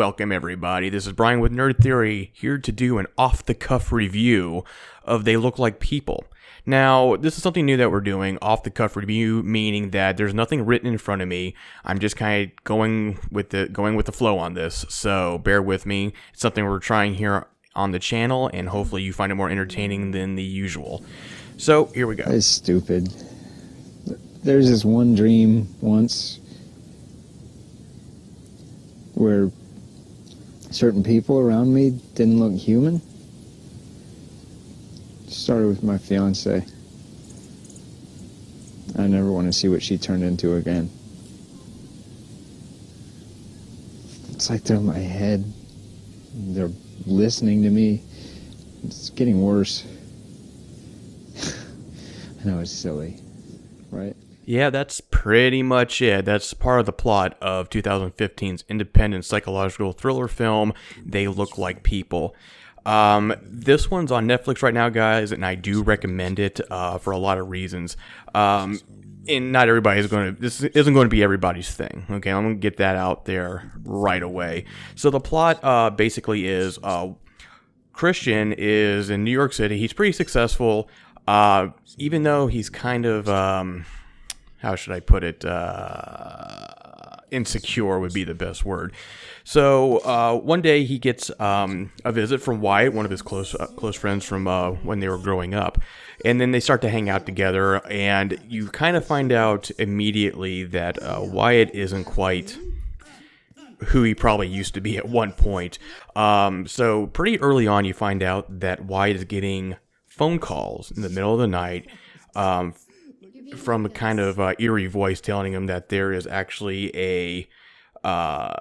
Welcome everybody, this is Brian with Nerd Theory, here to do an off-the-cuff review of They Look Like People. Now, this is something new that we're doing, off-the-cuff review, meaning that there's nothing written in front of me. I'm just kind of going with the flow on this, so bear with me. It's something we're trying here on the channel, and hopefully you find it more entertaining than the usual. So, here we go. That is stupid. There's this one dream once where certain people around me didn't look human. Started with my fiance. I never want to see what she turned into again. It's like they're in my head. They're listening to me. It's getting worse. I know it's silly, right? Yeah, that's pretty much it. That's part of the plot of 2015's independent psychological thriller film, They Look Like People. This one's on Netflix right now, guys, and I do recommend it for a lot of reasons. And not everybody is this isn't going to be everybody's thing, okay? I'm going to get that out there right away. So the plot basically is Christian is in New York City. He's pretty successful, even though he's kind of... how should I put it? Insecure would be the best word. So one day he gets a visit from Wyatt, one of his close friends from when they were growing up. And then they start to hang out together, and you kind of find out immediately that Wyatt isn't quite who he probably used to be at one point. So pretty early on you find out that Wyatt is getting phone calls in the middle of the night from a kind of eerie voice telling him that there is actually there's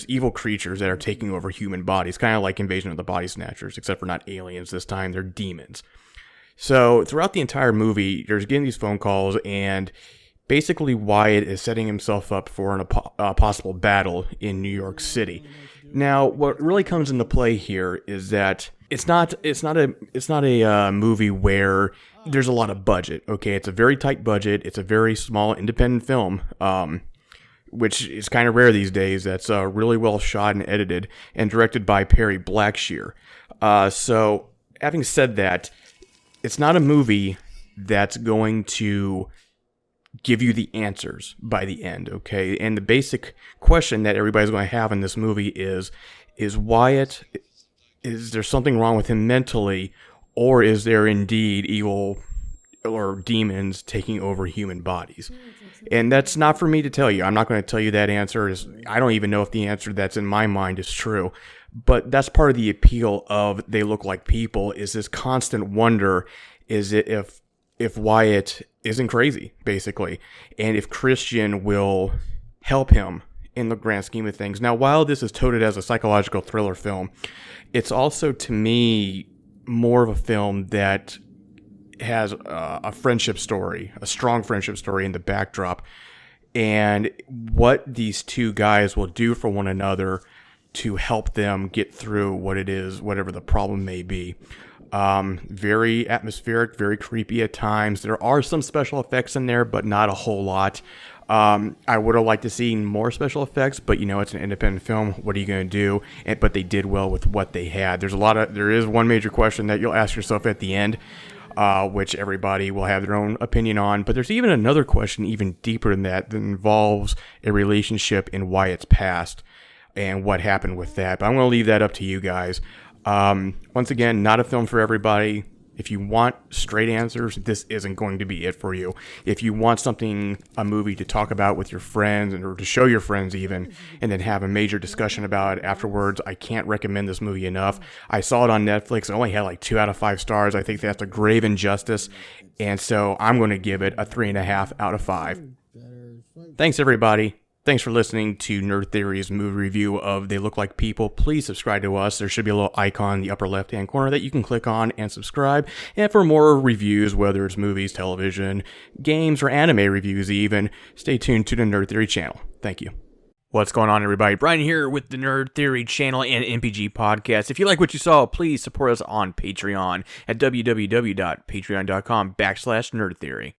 evil creatures that are taking over human bodies, kind of like Invasion of the Body Snatchers, except for not aliens this time, they're demons. So throughout the entire movie, there's getting these phone calls, and basically Wyatt is setting himself up for a possible battle in New York City. Now, what really comes into play here is that it's not a movie where there's a lot of budget. Okay, it's a very tight budget. It's a very small independent film, which is kind of rare these days. That's really well shot and edited and directed by Perry Blackshear. So, having said that, it's not a movie that's going to give you the answers by the end, okay? And the basic question that everybody's going to have in this movie is Wyatt, is there something wrong with him mentally, or is there indeed evil or demons taking over human bodies? And that's not for me to tell you. I'm not going to tell you that answer. I don't even know if the answer that's in my mind is true. But that's part of the appeal of They Look Like People, is this constant wonder, is it if Wyatt isn't crazy, basically, and if Christian will help him in the grand scheme of things. Now, while this is touted as a psychological thriller film, it's also, to me, more of a film that has a friendship story, a strong friendship story in the backdrop, and what these two guys will do for one another to help them get through what it is, whatever the problem may be. Very atmospheric, very creepy at times. There are some special effects in there, but not a whole lot. I would have liked to see more special effects, but it's an independent film. What are you going to do? But they did well with what they had. There is one major question that you'll ask yourself at the end, which everybody will have their own opinion on. But there's even another question, even deeper than that involves a relationship in Wyatt's past and what happened with that. But I'm going to leave that up to you guys. Once again, not a film for everybody. If you want straight answers, this isn't going to be it for you. If you want a movie to talk about with your friends, or to show your friends even, and then have a major discussion about it afterwards, I can't recommend this movie enough. I saw it on Netflix. It only had like 2 out of 5 stars. I think that's a grave injustice. And so I'm going to give it a 3.5 out of 5. Thanks, everybody. Thanks for listening to Nerd Theory's movie review of They Look Like People. Please subscribe to us. There should be a little icon in the upper left-hand corner that you can click on and subscribe. And for more reviews, whether it's movies, television, games, or anime reviews even, stay tuned to the Nerd Theory channel. Thank you. What's going on, everybody? Brian here with the Nerd Theory channel and MPG podcast. If you like what you saw, please support us on Patreon at www.patreon.com/nerdtheory.